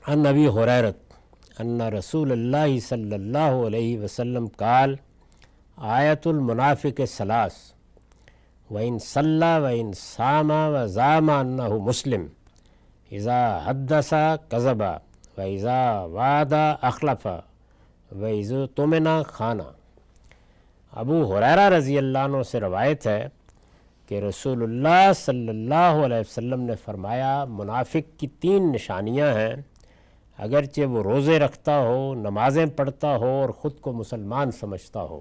عن ابی ہریرۃ ان رسول اللہ صلی اللہ علیہ وسلم قال آیت المنافق ثلاث وإن صلى وإن صام وزعم أنه مسلم إذا حدث كذب وإذا وعد أخلف وإذا اؤتمن خان۔ ابو ہریرہ رضی اللہ عنہ سے روایت ہے کہ رسول اللہ صلی اللہ علیہ وسلم نے فرمایا منافق کی 3 نشانیاں ہیں، اگرچہ وہ روزے رکھتا ہو، نمازیں پڑھتا ہو اور خود کو مسلمان سمجھتا ہو۔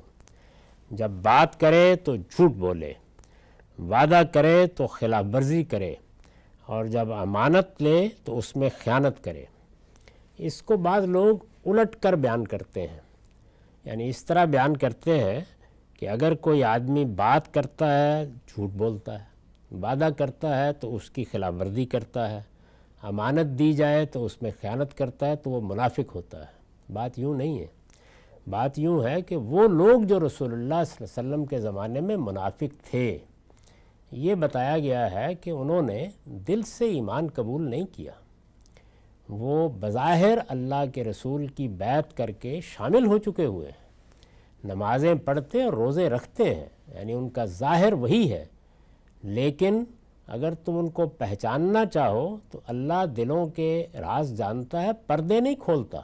جب بات کرے تو جھوٹ بولے، وعدہ کرے تو خلاف ورزی کرے، اور جب امانت لے تو اس میں خیانت کرے۔ اس کو بعض لوگ الٹ کر بیان کرتے ہیں، یعنی اس طرح بیان کرتے ہیں کہ اگر کوئی آدمی بات کرتا ہے جھوٹ بولتا ہے، وعدہ کرتا ہے تو اس کی خلاف ورزی کرتا ہے، امانت دی جائے تو اس میں خیانت کرتا ہے تو وہ منافق ہوتا ہے۔ بات یوں نہیں ہے، بات یوں ہے کہ وہ لوگ جو رسول اللہ صلی اللہ علیہ وسلم کے زمانے میں منافق تھے، یہ بتایا گیا ہے کہ انہوں نے دل سے ایمان قبول نہیں کیا، وہ بظاہر اللہ کے رسول کی بیعت کر کے شامل ہو چکے ہوئے ہیں، نمازیں پڑھتے اور روزے رکھتے ہیں، یعنی ان کا ظاہر وہی ہے، لیکن اگر تم ان کو پہچاننا چاہو تو اللہ دلوں کے راز جانتا ہے، پردے نہیں کھولتا،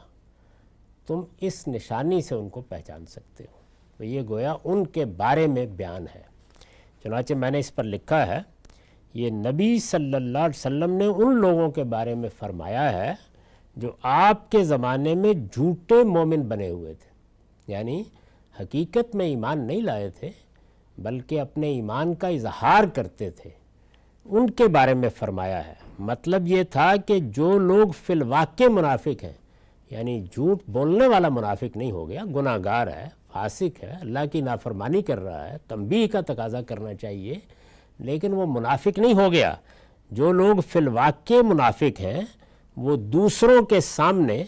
تم اس نشانی سے ان کو پہچان سکتے ہو۔ تو یہ گویا ان کے بارے میں بیان ہے، چنانچہ میں نے اس پر لکھا ہے یہ نبی صلی اللہ علیہ وسلم نے ان لوگوں کے بارے میں فرمایا ہے جو آپ کے زمانے میں جھوٹے مومن بنے ہوئے تھے، یعنی حقیقت میں ایمان نہیں لائے تھے بلکہ اپنے ایمان کا اظہار کرتے تھے، ان کے بارے میں فرمایا ہے۔ مطلب یہ تھا کہ جو لوگ فی الواقع منافق ہیں، یعنی جھوٹ بولنے والا منافق نہیں ہو گیا، گناہ گار ہے، فاسق ہے، اللہ کی نافرمانی کر رہا ہے، تنبیہ کا تقاضا کرنا چاہیے، لیکن وہ منافق نہیں ہو گیا۔ جو لوگ فی الواقع منافق ہیں وہ دوسروں کے سامنے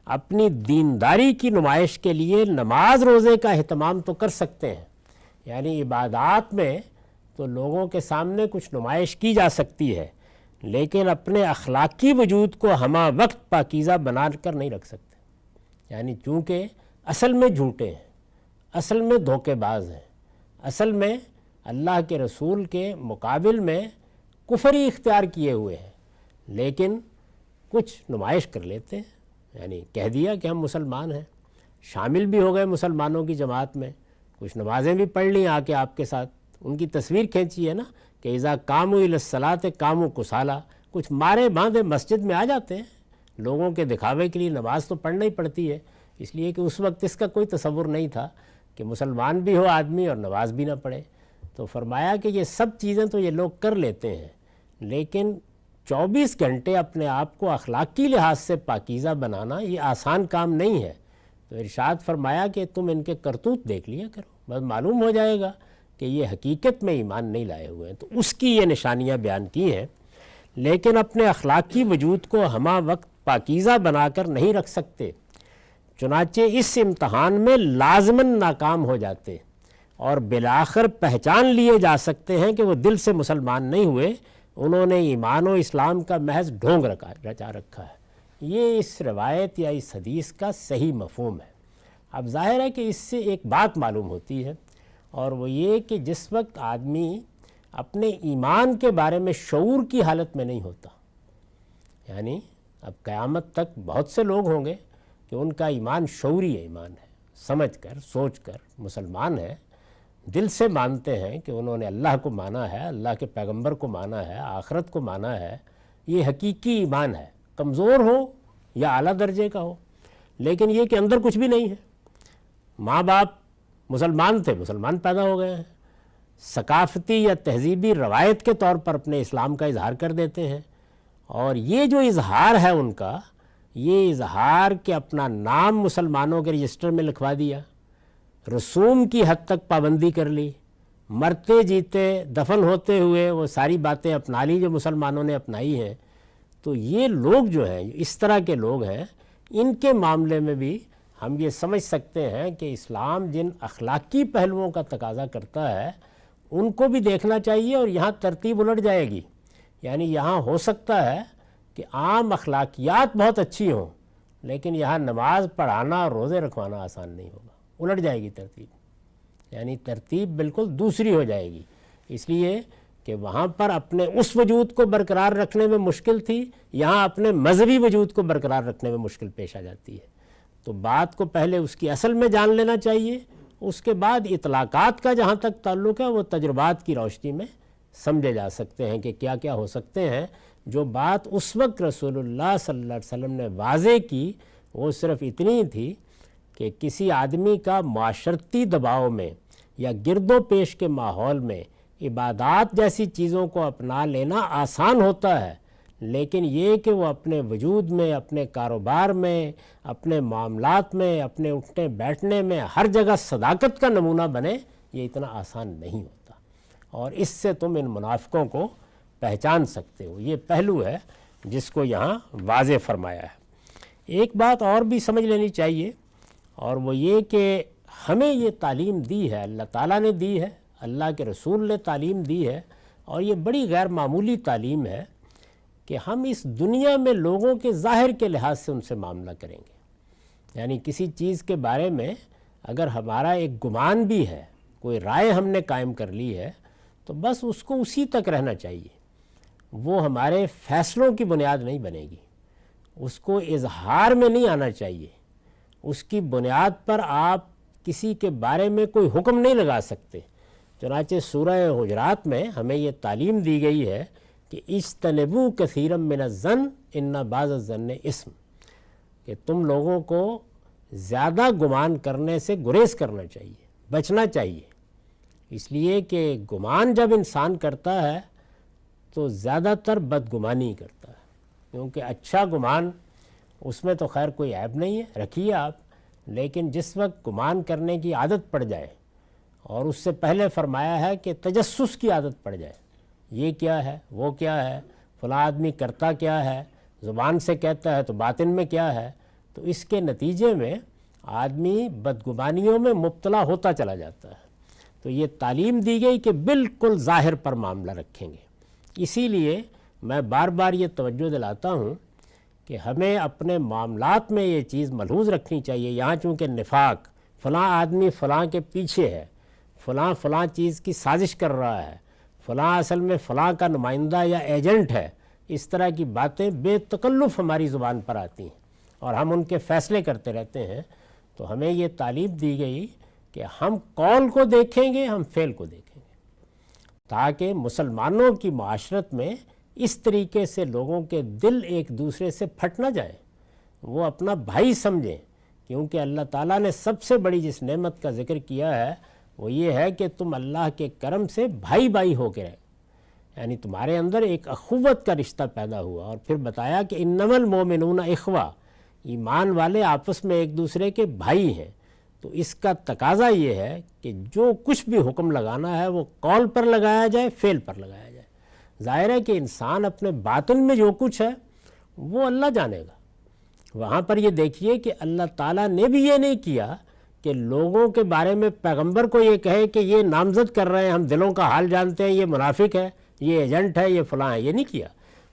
اپنی دینداری کی نمائش کے لیے نماز روزے کا اہتمام تو کر سکتے ہیں، یعنی عبادات میں تو لوگوں کے سامنے کچھ نمائش کی جا سکتی ہے، لیکن اپنے اخلاقی وجود کو ہمہ وقت پاکیزہ بنا کر نہیں رکھ سکتے، یعنی چونکہ اصل میں جھوٹے ہیں، اصل میں دھوکے باز ہیں، اصل میں اللہ کے رسول کے مقابل میں کفری اختیار کیے ہوئے ہیں، لیکن کچھ نمائش کر لیتے ہیں، یعنی کہہ دیا کہ ہم مسلمان ہیں، شامل بھی ہو گئے مسلمانوں کی جماعت میں، کچھ نمازیں بھی پڑھ لیں آ کے آپ کے ساتھ، ان کی تصویر کھینچی ہے نا کہ اذا قاموا الی الصلاۃ قاموا کسالى، کچھ مارے باندھے مسجد میں آ جاتے ہیں، لوگوں کے دکھاوے کے لیے نماز تو پڑھنا ہی پڑتی ہے، اس لیے کہ اس وقت اس کا کوئی تصور نہیں تھا کہ مسلمان بھی ہو آدمی اور نماز بھی نہ پڑھے۔ تو فرمایا کہ یہ سب چیزیں تو یہ لوگ کر لیتے ہیں، لیکن 24 گھنٹے اپنے آپ کو اخلاقی لحاظ سے پاکیزہ بنانا یہ آسان کام نہیں ہے۔ تو ارشاد فرمایا کہ تم ان کے کرتوت دیکھ لیا کرو، بس معلوم ہو جائے گا کہ یہ حقیقت میں ایمان نہیں لائے ہوئے ہیں۔ تو اس کی یہ نشانیاں بیان کی ہیں، لیکن اپنے اخلاقی وجود کو ہمہ وقت پاکیزہ بنا کر نہیں رکھ سکتے، چنانچہ اس امتحان میں لازماً ناکام ہو جاتے اور بالآخر پہچان لیے جا سکتے ہیں کہ وہ دل سے مسلمان نہیں ہوئے، انہوں نے ایمان و اسلام کا محض ڈھونگ رچا رکھا ہے۔ یہ اس روایت یا اس حدیث کا صحیح مفہوم ہے۔ اب ظاہر ہے کہ اس سے ایک بات معلوم ہوتی ہے، اور وہ یہ کہ جس وقت آدمی اپنے ایمان کے بارے میں شعور کی حالت میں نہیں ہوتا، یعنی اب قیامت تک بہت سے لوگ ہوں گے کہ ان کا ایمان شعوری ایمان ہے، سمجھ کر سوچ کر مسلمان ہے، دل سے مانتے ہیں کہ انہوں نے اللہ کو مانا ہے، اللہ کے پیغمبر کو مانا ہے، آخرت کو مانا ہے، یہ حقیقی ایمان ہے، کمزور ہو یا اعلیٰ درجے کا ہو، لیکن یہ کہ اندر کچھ بھی نہیں ہے۔ ماں باپ مسلمان تھے، مسلمان پیدا ہو گئے ہیں، ثقافتی یا تہذیبی روایت کے طور پر اپنے اسلام کا اظہار کر دیتے ہیں، اور یہ جو اظہار ہے ان کا، یہ اظہار کہ اپنا نام مسلمانوں کے رجسٹر میں لکھوا دیا، رسوم کی حد تک پابندی کر لی، مرتے جیتے دفن ہوتے ہوئے وہ ساری باتیں اپنا لی جو مسلمانوں نے اپنائی ہیں۔ تو یہ لوگ جو ہیں، اس طرح کے لوگ ہیں، ان کے معاملے میں بھی ہم یہ سمجھ سکتے ہیں کہ اسلام جن اخلاقی پہلوؤں کا تقاضا کرتا ہے ان کو بھی دیکھنا چاہیے، اور یہاں ترتیب الٹ جائے گی، یعنی یہاں ہو سکتا ہے کہ عام اخلاقیات بہت اچھی ہوں لیکن یہاں نماز پڑھانا اور روزے رکھوانا آسان نہیں ہوگا، الٹ جائے گی ترتیب، یعنی ترتیب بالکل دوسری ہو جائے گی، اس لیے کہ وہاں پر اپنے اس وجود کو برقرار رکھنے میں مشکل تھی، یہاں اپنے مذہبی وجود کو برقرار رکھنے میں مشکل پیش آ جاتی ہے۔ تو بات کو پہلے اس کی اصل میں جان لینا چاہیے، اس کے بعد اطلاقات کا جہاں تک تعلق ہے وہ تجربات کی روشنی میں سمجھے جا سکتے ہیں کہ کیا کیا ہو سکتے ہیں۔ جو بات اس وقت رسول اللہ صلی اللہ علیہ وسلم نے واضح کی وہ صرف اتنی تھی کہ کسی آدمی کا معاشرتی دباؤ میں یا گرد و پیش کے ماحول میں عبادات جیسی چیزوں کو اپنا لینا آسان ہوتا ہے، لیکن یہ کہ وہ اپنے وجود میں، اپنے کاروبار میں، اپنے معاملات میں، اپنے اٹھنے بیٹھنے میں ہر جگہ صداقت کا نمونہ بنے، یہ اتنا آسان نہیں ہوتا، اور اس سے تم ان منافقوں کو پہچان سکتے ہو۔ یہ پہلو ہے جس کو یہاں واضح فرمایا ہے۔ ایک بات اور بھی سمجھ لینی چاہیے، اور وہ یہ کہ ہمیں یہ تعلیم دی ہے، اللہ تعالیٰ نے دی ہے، اللہ کے رسول نے تعلیم دی ہے، اور یہ بڑی غیر معمولی تعلیم ہے کہ ہم اس دنیا میں لوگوں کے ظاہر کے لحاظ سے ان سے معاملہ کریں گے، یعنی کسی چیز کے بارے میں اگر ہمارا ایک گمان بھی ہے، کوئی رائے ہم نے قائم کر لی ہے، تو بس اس کو اسی تک رہنا چاہیے، وہ ہمارے فیصلوں کی بنیاد نہیں بنے گی، اس کو اظہار میں نہیں آنا چاہیے، اس کی بنیاد پر آپ کسی کے بارے میں کوئی حکم نہیں لگا سکتے۔ چنانچہ سورہ حجرات میں ہمیں یہ تعلیم دی گئی ہے کہ اجتنبوا کثیرا من الظن ان بعض الظن اثم، کہ تم لوگوں کو زیادہ گمان کرنے سے گریز کرنا چاہیے، بچنا چاہیے، اس لیے کہ گمان جب انسان کرتا ہے تو زیادہ تر بدگمانی کرتا ہے، کیونکہ اچھا گمان اس میں تو خیر کوئی عیب نہیں ہے، رکھیے آپ، لیکن جس وقت گمان کرنے کی عادت پڑ جائے، اور اس سے پہلے فرمایا ہے کہ تجسس کی عادت پڑ جائے، یہ کیا ہے، وہ کیا ہے، فلاں آدمی کرتا کیا ہے، زبان سے کہتا ہے تو باطن میں کیا ہے، تو اس کے نتیجے میں آدمی بدگمانیوں میں مبتلا ہوتا چلا جاتا ہے۔ تو یہ تعلیم دی گئی کہ بالکل ظاہر پر معاملہ رکھیں گے۔ اسی لیے میں بار بار یہ توجہ دلاتا ہوں کہ ہمیں اپنے معاملات میں یہ چیز ملحوظ رکھنی چاہیے۔ یہاں چونکہ نفاق، فلاں آدمی فلاں کے پیچھے ہے، فلاں چیز کی سازش کر رہا ہے، فلاں اصل میں فلاں کا نمائندہ یا ایجنٹ ہے، اس طرح کی باتیں بے تکلف ہماری زبان پر آتی ہیں اور ہم ان کے فیصلے کرتے رہتے ہیں، تو ہمیں یہ تعلیم دی گئی کہ ہم قول کو دیکھیں گے، ہم فعل کو دیکھیں گے، تاکہ مسلمانوں کی معاشرت میں اس طریقے سے لوگوں کے دل ایک دوسرے سے پھٹ نہ جائیں، وہ اپنا بھائی سمجھیں، کیونکہ اللہ تعالیٰ نے سب سے بڑی جس نعمت کا ذکر کیا ہے وہ یہ ہے کہ تم اللہ کے کرم سے بھائی بھائی ہو کے رہے، یعنی تمہارے اندر ایک اخوت کا رشتہ پیدا ہوا، اور پھر بتایا کہ انما المؤمنون اخوہ، ایمان والے آپس میں ایک دوسرے کے بھائی ہیں۔ تو اس کا تقاضا یہ ہے کہ جو کچھ بھی حکم لگانا ہے وہ قول پر لگایا جائے، فعل پر لگایا جائے۔ ظاہر ہے کہ انسان اپنے باطن میں جو کچھ ہے وہ اللہ جانے گا۔ وہاں پر یہ دیکھیے کہ اللہ تعالیٰ نے بھی یہ نہیں کیا کہ لوگوں کے بارے میں پیغمبر کو یہ کہے کہ یہ نامزد کر رہے ہیں، ہم دلوں کا حال جانتے ہیں، یہ منافق ہے، یہ ایجنٹ ہے، یہ فلاں ہے، یہ نہیں کیا،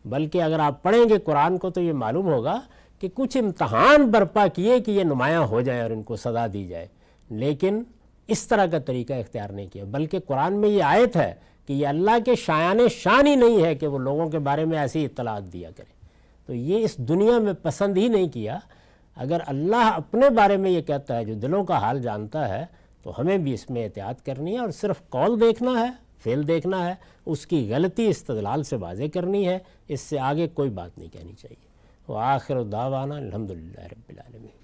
بلکہ اگر آپ پڑھیں گے قرآن کو تو یہ معلوم ہوگا کہ کچھ امتحان برپا کیے کہ یہ نمایاں ہو جائیں اور ان کو سزا دی جائے، لیکن اس طرح کا طریقہ اختیار نہیں کیا، بلکہ قرآن میں یہ آیت ہے کہ یہ اللہ کے شایان شان ہی نہیں ہے کہ وہ لوگوں کے بارے میں ایسی اطلاعات دیا کرے، تو یہ اس دنیا میں پسند ہی نہیں کیا۔ اگر اللہ اپنے بارے میں یہ کہتا ہے جو دلوں کا حال جانتا ہے تو ہمیں بھی اس میں احتیاط کرنی ہے، اور صرف قول دیکھنا ہے، فعل دیکھنا ہے، اس کی غلطی استدلال سے واضح کرنی ہے، اس سے آگے کوئی بات نہیں کہنی چاہیے۔ وآخر دعوانا الحمدللہ رب العالمین۔